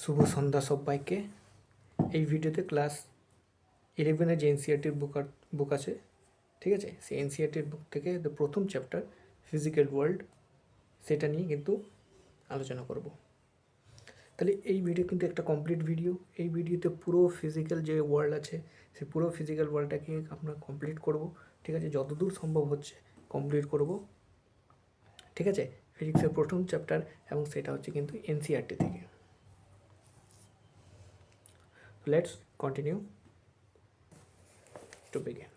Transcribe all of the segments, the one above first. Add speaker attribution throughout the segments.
Speaker 1: শুভ সন্ধ্যা সবাইকে। এই ভিডিওতে ক্লাস 11-এর যে এনসিইআরটির বুক আছে, ঠিক আছে, সেই এনসিইআরটির বুক থেকে প্রথম চ্যাপ্টার ফিজিক্যাল ওয়ার্ল্ড, সেটা নিয়ে কিন্তু আলোচনা করব। তাহলে এই ভিডিও কিন্তু একটা কমপ্লিট ভিডিও। এই ভিডিওতে পুরো ফিজিক্যাল যে ওয়ার্ল্ড আছে, সেই পুরো ফিজিক্যাল ওয়ার্ল্ডটাকে আমরা কমপ্লিট করব, ঠিক আছে, যতদূর সম্ভব হচ্ছে কমপ্লিট করব, ঠিক আছে, ফিজিক্সের প্রথম চ্যাপ্টার, এবং সেটা হচ্ছে কিন্তু এনসিইআরটি থেকে। Let's continue to begin.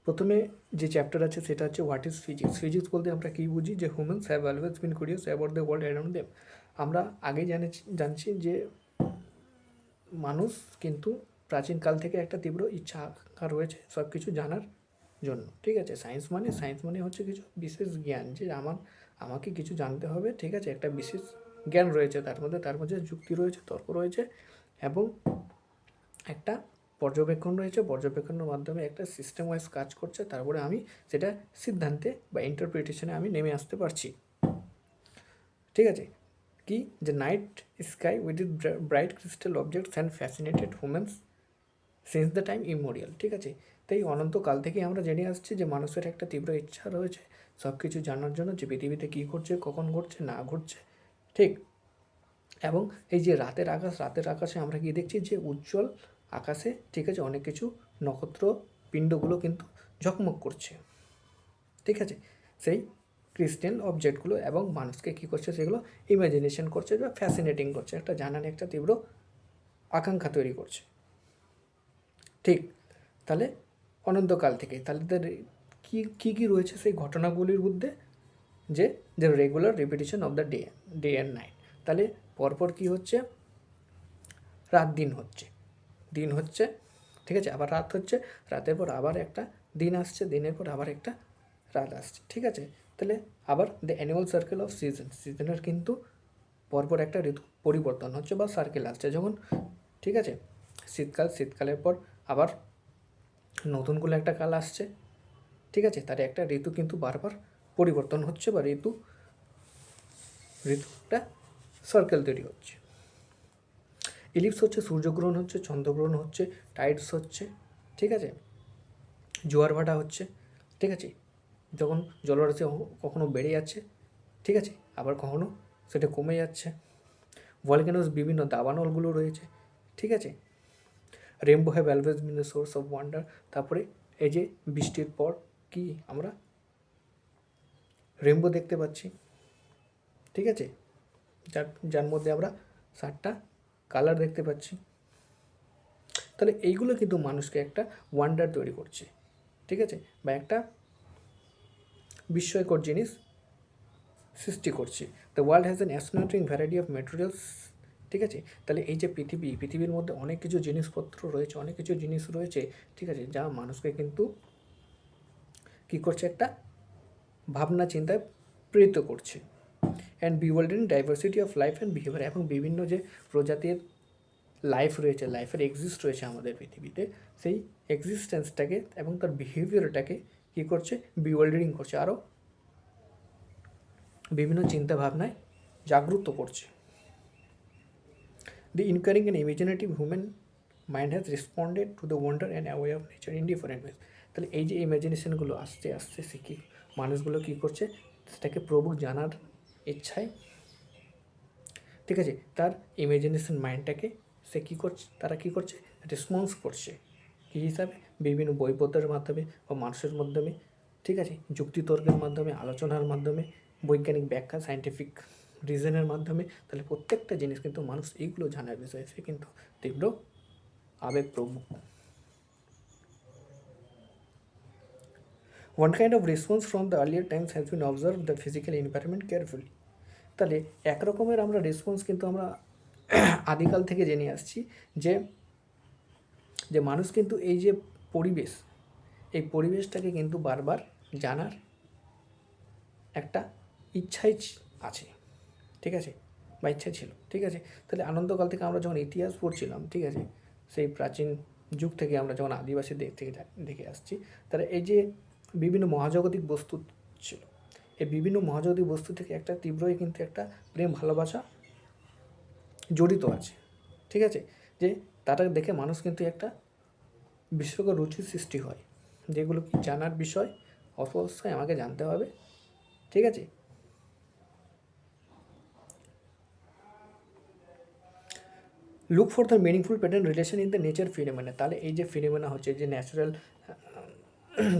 Speaker 1: প্রথমে যে চ্যাপ্টার আছে সেটা হচ্ছে হোয়াট ইজ ফিজিক্স। ফিজিক্স বলতে আমরা কী বুঝি? যে humans have always been curious about the world around them. আমরা আগেই জানছি যে মানুষ কিন্তু প্রাচীনকাল থেকে একটা তীব্র ইচ্ছা আকাঙ্ক্ষা রয়েছে সব কিছু জানার জন্য, ঠিক আছে। সায়েন্স মানে হচ্ছে কিছু বিশেষ জ্ঞান, যে আমাকে কিছু জানতে হবে, ঠিক আছে, একটা বিশেষ জ্ঞান রয়েছে, তার মধ্যে যুক্তি রয়েছে, তর্ক রয়েছে, এবং একটা পর্যবেক্ষণ রয়েছে। পর্যবেক্ষণের মাধ্যমে একটা সিস্টেম ওয়াইজ কাজ করছে, তারপরে আমি সেটা সিদ্ধান্তে বা ইন্টারপ্রিটেশনে আমি নেমে আসতে পারছি, ঠিক আছে। কি যে night sky with it bright crystal objects and fascinated humans since the time immemorial, ঠিক আছে। তাই অনন্তকাল থেকে আমরা জেনে আসছি যে মানুষের একটা তীব্র ইচ্ছা রয়েছে সব কিছু জানার জন্য, যে পৃথিবীতে কী ঘটছে, কখন ঘটছে, না ঘটছে, ঠিক। এবং এই যে রাতের আকাশে আমরা কি দেখছি? যে উজ্জ্বল আকাশে, ঠিক আছে, অনেক কিছু নক্ষত্র পিণ্ডগুলো কিন্তু ঝকমক করছে, ঠিক আছে, সেই ক্রিস্টাল অবজেক্টগুলো, এবং মানুষকে কী করছে? সেগুলো ইমাজিনেশন করছে বা ফ্যাসিনেটিং করছে, একটা জানার একটা তীব্র আকাঙ্ক্ষা তৈরি করছে, ঠিক। তাহলে অনন্তকাল থেকে তাহলে কী রয়েছে সেই ঘটনাগুলির মধ্যে? যে regular repetition of the day and night. তাহলে পরপর কী হচ্ছে? রাত দিন হচ্ছে, ঠিক আছে, আবার রাত হচ্ছে, রাতের পর আবার একটা দিন আসছে, দিনের পর আবার একটা রাত আসছে, ঠিক আছে। তাহলে আবার দ্য অ্যানুয়াল সার্কেল অফ সিজনের কিন্তু পরপর একটা ঋতু পরিবর্তন হচ্ছে বা সার্কেল আসছে, যখন, ঠিক আছে, শীতকালের পর আবার নতুন করে একটা কাল আসছে, ঠিক আছে, তার একটা ঋতু কিন্তু বারবার পরিবর্তন হচ্ছে, বা ঋতুটা সার্কেল তৈরি হচ্ছে। ইলিপস হচ্ছে, সূর্যগ্রহণ হচ্ছে, চন্দ্রগ্রহণ হচ্ছে, টাইডস হচ্ছে, ঠিক আছে, জোয়ার ভাটা হচ্ছে, ঠিক আছে, যখন জলরাশি কখনো বেড়ে যাচ্ছে, ঠিক আছে, আবার কখনো সেটা কমে যাচ্ছে। ভলক্যানোস বিভিন্ন দাবানলগুলো রয়েছে, ঠিক আছে। Rainbow have always been the source of wonder. তারপরে এই যে বৃষ্টির পর কি আমরা রেইনবো দেখতে পাচ্ছি, ঠিক আছে, যার মধ্যে আমরা 7টা কালার দেখতে পাচ্ছি। তাহলে এইগুলো কিন্তু মানুষকে একটা ওয়ান্ডার তৈরি করছে, ঠিক আছে, বা একটা বিস্ময়কর জিনিস সৃষ্টি করছে। The world has an astonishing variety of materials, ঠিক আছে। তাহলে এই যে পৃথিবীর মধ্যে অনেক কিছু জিনিসপত্র রয়েছে, অনেক কিছু জিনিস রয়েছে, ঠিক আছে, যা মানুষকে কিন্তু কী করছে? একটা ভাবনা চিন্তায় প্রেরিত করছে। And bewildering diversity of life and behaviour, এবং বিভিন্ন যে প্রজাতির লাইফ রয়েছে, লাইফের এক্সিস্ট রয়েছে আমাদের পৃথিবীতে, সেই এক্সিস্টেন্সটাকে এবং তার বিহেভিয়ারটাকে কী করছে? বিওয়ার্ল্ডিং করছে, আরও বিভিন্ন চিন্তা ভাবনায় জাগ্রত করছে। The inquiring and imaginative human mind has responded to the wonder and awe of nature in different ways. তাহলে এই যে ইমাজিনেশনগুলো আস্তে আস্তে শিখি মানুষগুলো কী করছে? সেটাকে প্রভুর জানার ইচ্ছায়, ঠিক আছে, তার ইমাজিনেশন মাইন্ডটাকে সে কী করছে? তারা কী করছে? রেসপন্স করছে কী হিসাবে? বিভিন্ন বইপত্রের মাধ্যমে বা মানুষের মাধ্যমে, ঠিক আছে, যুক্তিতর্কের মাধ্যমে, আলোচনার মাধ্যমে, বৈজ্ঞানিক ব্যাখ্যা, সায়েন্টিফিক রিজনের মাধ্যমে। তাহলে প্রত্যেকটা জিনিস কিন্তু মানুষ এইগুলো জানার বিষয়ে সে কিন্তু তীব্র আবেগপ্রবণ। One kind of response from the earlier times has been observed the physical environment carefully. তাহলে একরকমের আমরা রেসপন্স কিন্তু আমরা আদিকাল থেকে জেনে আসছি যে মানুষ কিন্তু এই যে পরিবেশ, এই পরিবেশটাকে কিন্তু বারবার জানার একটা ইচ্ছাই আছে, ঠিক আছে, বা ইচ্ছা ছিল, ঠিক আছে। তাহলে আনন্দকাল থেকে আমরা যখন ইতিহাস পড়ছিলাম, ঠিক আছে, সেই প্রাচীন যুগ থেকে আমরা যখন আদিবাসী থেকে দেখে আসছি, তাহলে এই যে বিভিন্ন মহাজাগতিক বস্তু ছিল, এই বিভিন্ন মহাজাগতিক বস্তু থেকে একটা তীব্রই কিন্তু একটা প্রেম ভালোবাসা জড়িত আছে, ঠিক আছে, যে তারা দেখে মানুষ কিন্তু একটা বিশ্বকে রুচির সৃষ্টি হয়, যেগুলো কি জানার বিষয় অবশ্যই আমাকে জানতে হবে, ঠিক আছে। Look for the meaningful pattern relation in the nature ফিনোমেনা, তাহলে এই যে ফিনোমেনা হচ্ছে, যে ন্যাচারাল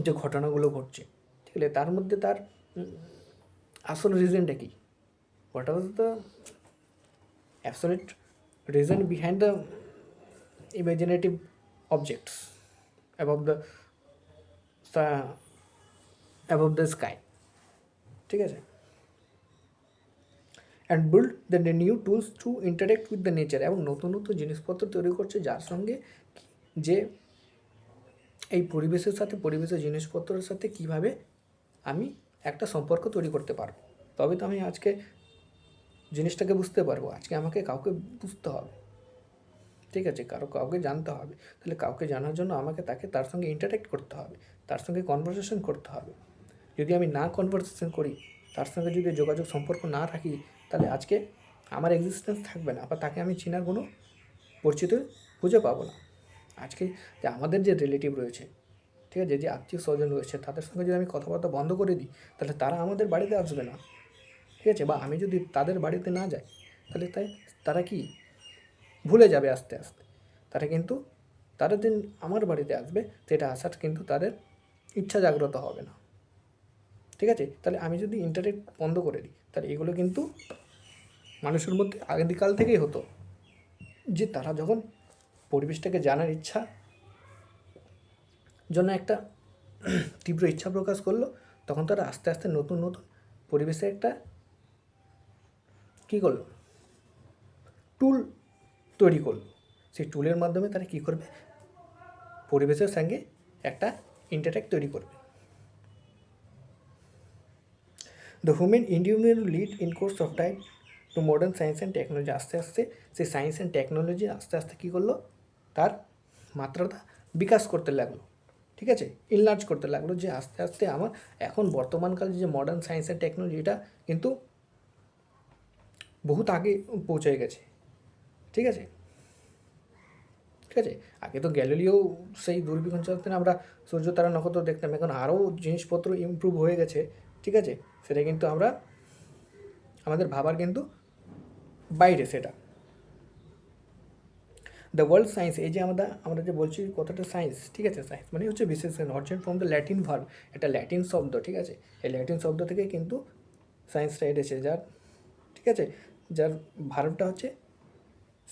Speaker 1: যে ঘটনাগুলো ঘটছে, ঠিক আছে, তার মধ্যে তার আসল রিজনটা কী, what was the absolute reason behind the imaginative objects above the sky, ঠিক আছে, and build the new tools to interact with the nature, এবং নতুন নতুন জিনিসপত্র তৈরি করছে যার সঙ্গে যে এই পরিবেশের সাথে, পরিবেশের জিনিসপত্রের সাথে কীভাবে আমি একটা সম্পর্ক তৈরি করতে পারবো, তবে তো আমি আজকে জিনিসটাকে বুঝতে পারবো। আজকে আমাকে কাউকে বুঝতে হবে, ঠিক আছে, কাউকে জানতে হবে, তাহলে কাউকে জানার জন্য আমাকে তার সঙ্গে ইন্টারেক্ট করতে হবে, তার সঙ্গে কনভারসেশন করতে হবে। যদি আমি না কনভারসেশন করি, তার সঙ্গে যদি যোগাযোগ সম্পর্ক না রাখি, তাহলে আজকে আমার এক্সিস্টেন্স থাকবে না, বা তাকে আমি চেনার কোনো পরিচিত খুঁজে পাবো না। আজকে যে আমাদের যে রিলেটিভ রয়েছে, ঠিক আছে, যে আত্মীয় স্বজন রয়েছে, তাদের সঙ্গে যদি আমি কথাবার্তা বন্ধ করে দিই, তাহলে তারা আমাদের বাড়িতে আসবে না, ঠিক আছে, বা আমি যদি তাদের বাড়িতে না যাই, তাহলে তারা কি ভুলে যাবে আস্তে আস্তে। তারা দিন আমার বাড়িতে আসবে, সেটা আসার কিন্তু তাদের ইচ্ছা জাগ্রত হবে না, ঠিক আছে। তাহলে আমি যদি ইন্টারনেট বন্ধ করে দিই, তাহলে এগুলো কিন্তু মানুষের মধ্যে আদিকাল থেকেই হতো, যে তারা যখন পরিবেশটাকে জানার ইচ্ছা জন্য একটা তীব্র ইচ্ছা প্রকাশ করলো, তখন তারা আস্তে আস্তে নতুন নতুন পরিবেশে একটা কী করলো, টুল তৈরি করলো। সেই টুলের মাধ্যমে তারা কী করবে, পরিবেশের সঙ্গে একটা ইন্টারঅ্যাক্ট তৈরি করবে। The human individual lead in course of time to modern science and technology. আস্তে আস্তে সেই সায়েন্স অ্যান্ড টেকনোলজি আস্তে আস্তে কী করলো, তার মাত্রাটা বিকাশ করতে লাগলো, ঠিক আছে, ইনলার্জ করতে লাগলো, যে আস্তে আস্তে আমার এখন বর্তমানকালে যে মডার্ন সায়েন্স অ্যান্ড টেকনোলজি, এটা কিন্তু বহুত আগে পৌঁছে গেছে, ঠিক আছে, ঠিক আছে। আগে তো গ্যালিলিও সেই দূরবীক্ষণ চালাতে আমরা সূর্য তারা নক্ষত্র দেখতাম, এখন আরও জিনিসপত্র ইমপ্রুভ হয়ে গেছে, ঠিক আছে, সেটা কিন্তু আমরা আমাদের ভাবার কিন্তু বাইরে সেটা। দ্য ওয়ার্ল্ড সায়েন্স, এই যে আমরা যে বলছি কতটা সায়েন্স, ঠিক আছে, সায়েন্স মানে হচ্ছে বিশেষ origin from the Latin verb, এটা ল্যাটিন শব্দ, ঠিক আছে, এই ল্যাটিন শব্দ থেকে কিন্তু সায়েন্সটা এসেছে, ঠিক আছে, যার ভার্বটা হচ্ছে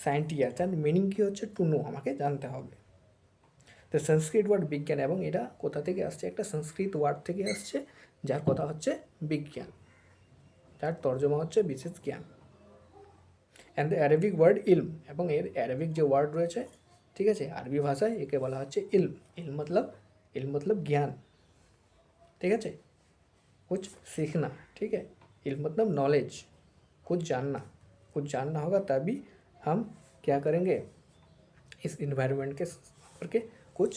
Speaker 1: সায়েন্টিয়া, যার মিনিং কী হচ্ছে টু নো, আমাকে জানতে হবে। দ্য সংস্কৃত ওয়ার্ড বিজ্ঞান, এবং এটা কোথা থেকে আসছে, একটা সংস্কৃত ওয়ার্ড থেকে আসছে, যার কথা হচ্ছে বিজ্ঞান, যার তর্জমা হচ্ছে বিশেষ জ্ঞান। অ্যান্ড দ্য অ্যারাবিক ওয়ার্ড ইলম, এবং এর অ্যারাবিক যে ওয়ার্ড রয়েছে, ঠিক আছে, আরবি ভাষায় একে বলা হচ্ছে ইলম। ইলম মতলব জ্ঞান, ঠিক আছে, कुछ सीखना, ठीक है, इल्म मतलब नॉलेज, कुछ जानना होगा, तभी हम क्या करेंगे, इस इन्वायरमेंट के करके कुछ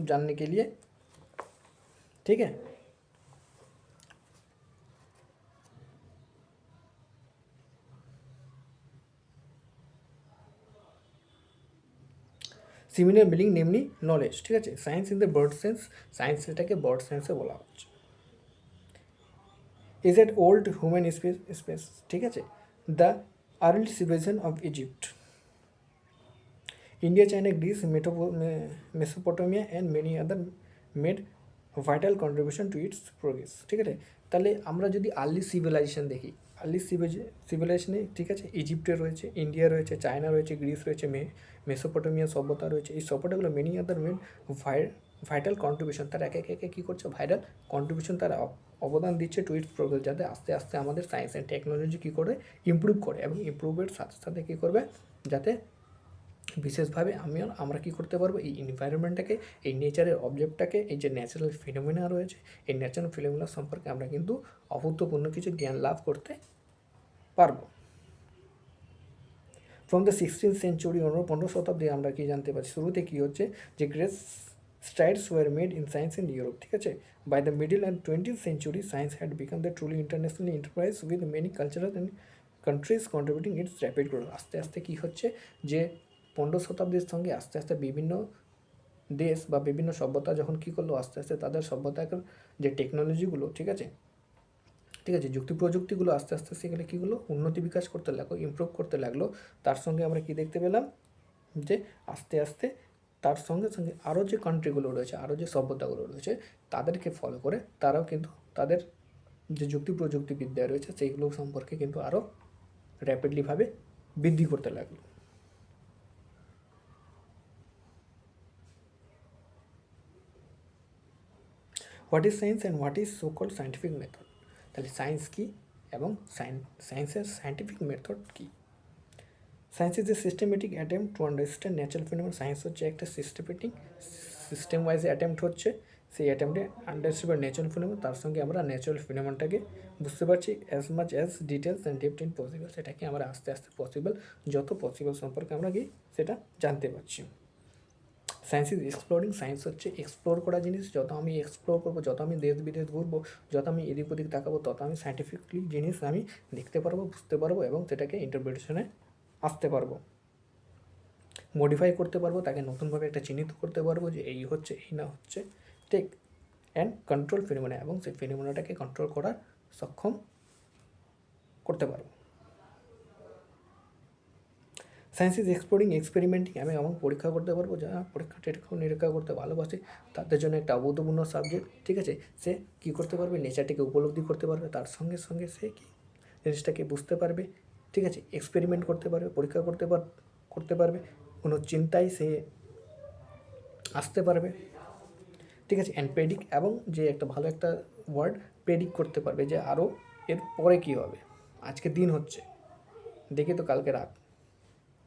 Speaker 1: जानने के लिए, ठीक है। সিমিলার মিনিং নেমনি নলেজ, ঠিক আছে, science in the bird sense, science এটাকে বার্ড সেন্সে বলা হচ্ছে। Is at old human space, ঠিক আছে, the early civilisation of Egypt, India, China, Greece, Mesopotamia and many other made vital contribution to its progress, ঠিক আছে। তাহলে আমরা যদি আর্লি সিভিলাইজেশন দেখি, আর্লি সিভিলাইজেশনে, ঠিক আছে, ইজিপ্টে রয়েছে, ইন্ডিয়া রয়েছে, চায়না রয়েছে, গ্রিস রয়েছে, মেসোপটেমিয়া সভ্যতা রয়েছে, এই সভ্যতাগুলো many other made vital contribution, তারা একে একে কী করছে, ভাইটাল কন্ট্রিবিউশন তারা অবদান দিচ্ছে টু ইটস প্রোগ্রেস, যাতে আস্তে আস্তে আমাদের সায়েন্স অ্যান্ড টেকনোলজি কী করে ইমপ্রুভ করে, এবং ইমপ্রুভের সাথে সাথে কী করবে, যাতে বিশেষভাবে আমরা কী করতে পারবো, এই এনভায়রনমেন্টটাকে, এই নেচারের অবজেক্টটাকে, এই যে ন্যাচারাল ফিনোমেনা রয়েছে, এই ন্যাচারাল ফিনোমেনা সম্পর্কে আমরা কিন্তু অভূতপূর্ণ কিছু জ্ঞান লাভ করতে পারবো। ফ্রম দ্য 16th সেঞ্চুরি, 15 শতাব্দী আমরা কী জানতে পারছি, শুরুতে কী হচ্ছে, যে grace strides were made in science in Europe, ঠিক আছে। By the middle and 20th century, science had become the truly international enterprise with many cultural and countries contributing its rapid growth। আস্তে আস্তে কী হচ্ছে যে 15 শতাব্দীর সঙ্গে আস্তে আস্তে বিভিন্ন দেশ বা বিভিন্ন সভ্যতা যখন কী করলো, আস্তে আস্তে তাদের সভ্যতার যে টেকনোলজিগুলো, ঠিক আছে, যুক্তি প্রযুক্তিগুলো আস্তে আস্তে সেগুলো কী হলো, উন্নতি বিকাশ করতে লাগলো, ইমপ্রুভ করতে লাগলো। তার সঙ্গে আমরা কি দেখতে পেলাম যে আস্তে আস্তে তার সঙ্গে সঙ্গে আরও যে কান্ট্রিগুলো রয়েছে, আরও যে সভ্যতাগুলো রয়েছে, তাদেরকে ফলো করে তারাও কিন্তু তাদের যে যুক্তি প্রযুক্তিবিদ্যা রয়েছে সেইগুলো সম্পর্কে কিন্তু আরও র্যাপিডলিভাবে বৃদ্ধি করতে লাগলো। What is science and what is so called scientific method. তাহলে সায়েন্স কী এবং সায়েন্সের সায়েন্টিফিক মেথড কী। Science is a systematic attempt to understand natural phenomena. Science হচ্ছে একটা সিস্টেম ওয়াইজ অ্যাটেম্প্ট হচ্ছে, সেই অ্যাটেম্পটে আন্ডারস্ট্যান্ড ন্যাচারাল ফিনোমেনা, তার সঙ্গে আমরা ন্যাচারাল ফিনোমেনাটাকে বুঝতে পারছি as much as details and depth in possible. সেটাকে আমরা আস্তে আস্তে পসিবল, যত পসিবল সম্পর্কে আমরা কি সেটা জানতে পারছি। Science is exploring. সায়েন্স হচ্ছে এক্সপ্লোর করা জিনিস। যত আমি এক্সপ্লোর করবো, যত আমি দেশ বিদেশ ঘুরবো, যত আমি এদিক ওদিক তাকাবো, তত আমি সায়েন্টিফিকলি জিনিস আমি দেখতে পারবো, বুঝতে পারবো এবং সেটাকে ইন্টারপ্রিটেশনে আসতে পারবো, মডিফাই করতে পারবো, তাকে নতুনভাবে একটা চিহ্নিত করতে পারবো যে এই হচ্ছে, এই না হচ্ছে, ঠিক। অ্যান্ড কন্ট্রোল ফিনোমেনা, এবং সেই ফিনোমেনাটাকে কন্ট্রোল করার সক্ষম করতে পারবো। Science is exploring, experimenting. আমি এমন পরীক্ষা করতে পারবো, যারা পরীক্ষা নিরীক্ষা করতে ভালোবাসে তাদের জন্য একটা অভূতপূর্ণ সাবজেক্ট, ঠিক আছে। সে কী করতে পারবে, নেচারটিকে উপলব্ধি করতে পারবে, তার সঙ্গে সঙ্গে সে কি জিনিসটাকে বুঝতে পারবে, ঠিক আছে, এক্সপেরিমেন্ট করতে পারবে, পরীক্ষা করতে পারবে, কোনো চিন্তায় সে আসতে পারবে, ঠিক আছে। অ্যান্ড প্রেডিক্ট, এবং যে একটা ভালো একটা ওয়ার্ড, প্রেডিক্ট করতে পারবে যে আরও এর পরে কী হবে। আজকে দিন হচ্ছে, দেখি তো কালকে রাত,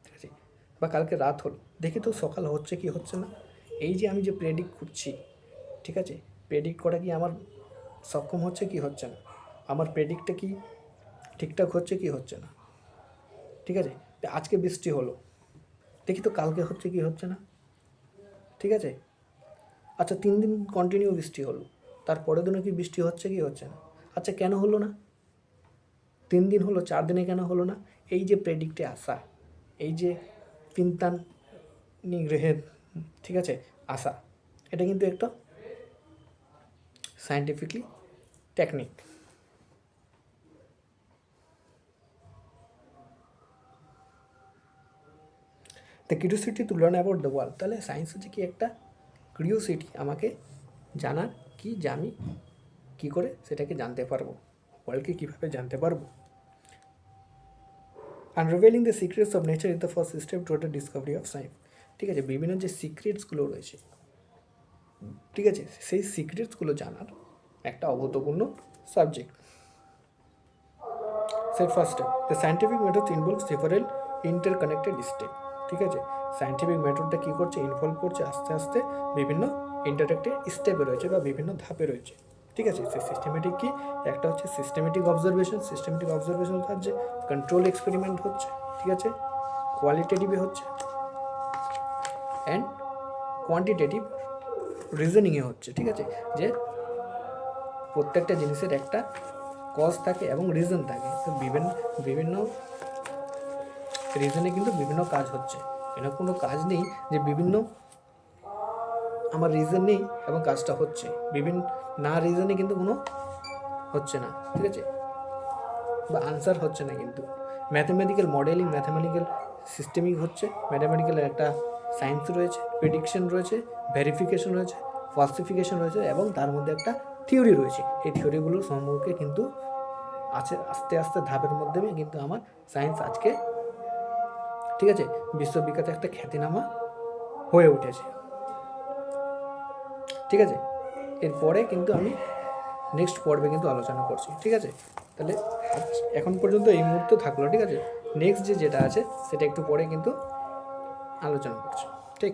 Speaker 1: ঠিক আছে, বা কালকে রাত হলো, দেখি তো সকাল হচ্ছে কি হচ্ছে না। এই যে আমি যে প্রেডিক্ট করছি, ঠিক আছে, প্রেডিক্ট করা কি আমার সক্ষম হচ্ছে কি হচ্ছে না, আমার প্রেডিক্টটা কি ঠিকঠাক হচ্ছে কি হচ্ছে না, ঠিক আছে। আজকে বৃষ্টি হলো, দেখি তো কালকে হচ্ছে কি হচ্ছে না, ঠিক আছে। আচ্ছা 3 দিন কন্টিনিউ বৃষ্টি হলো, তারপরের দিনও কি বৃষ্টি হচ্ছে কি হচ্ছে না। আচ্ছা কেন হলো না, 3 দিন হলো, 4 দিনে কেন হলো না। এই যে প্রেডিক্টে আসা, এই যে চিন্তান নিগ্রহের, ঠিক আছে, আসা, এটা কিন্তু একটা scientifically technique. The curiosity to learn about the world. তাহলে সায়েন্স হচ্ছে কি একটা কিউরিওসিটি, আমাকে জানার কি, যে আমি কী করে সেটাকে জানতে পারবো, ওয়ার্ল্ডকে কীভাবে জানতে পারবো। Unrevealing the secrets of nature is the first step toward the discovery of science. ঠিক আছে, বিভিন্ন যে সিক্রেটসগুলো রয়েছে, ঠিক আছে, সেই সিক্রেটসগুলো জানার একটা অভূতপূর্ণ সাবজেক্ট। সেই first step, the scientific method involve several interconnected step. ঠিক আছে, সায়েন্টিফিক মেথডটা কী করছে, ইনভলভ করছে আস্তে আস্তে বিভিন্ন ইন্টারকানেক্টেড স্টেপে রয়েছে বা বিভিন্ন ধাপে রয়েছে। ঠিক আছে, সেই সিস্টেমেটিক কি, একটা হচ্ছে সিস্টেমেটিক অবজারভেশন, সিস্টেমেটিক অবজারভেশন হচ্ছে কন্ট্রোল এক্সপেরিমেন্ট হচ্ছে, ঠিক আছে, কোয়ালিটেটিভে হচ্ছে, অ্যান্ড কোয়ান্টিটেটিভ রিজনিংয়ে হচ্ছে। ঠিক আছে, যে প্রত্যেকটা জিনিসের একটা কজ থাকে এবং রিজন থাকে, তো বিভিন্ন রিজনে কিন্তু বিভিন্ন কাজ হচ্ছে। এরকম কোনো কাজ নেই যে বিভিন্ন আমার রিজন নেই এবং কাজটা হচ্ছে, বিভিন্ন না রিজনে কিন্তু কোনো হচ্ছে না, ঠিক আছে, বা আনসার হচ্ছে না। কিন্তু ম্যাথমেটিক্যাল মডেলিং, ম্যাথমেটিক্যাল সিস্টেমিক হচ্ছে, ম্যাথমেটিক্যালের একটা সায়েন্স রয়েছে, প্রেডিকশন রয়েছে, ভেরিফিকেশন রয়েছে, ফালসিফিকেশন রয়েছে, এবং তার মধ্যে একটা থিওরি রয়েছে। এই থিওরিগুলো সম্পর্কে কিন্তু আছে আস্তে আস্তে ধাপের মাধ্যমে কিন্তু আমার সায়েন্স আজকে, ঠিক আছে, বিশ্ববিখ্যাত একটা খ্যাতিনামা হয়ে উঠেছে। ঠিক আছে, এরপরে কিন্তু আমি নেক্সট পর্বে কিন্তু আলোচনা করছি। ঠিক আছে, তাহলে এখন পর্যন্ত এই মুহূর্তে থাকলো। ঠিক আছে, নেক্সট যেটা আছে সেটা একটু পরে কিন্তু আলোচনা করছি। ঠিক।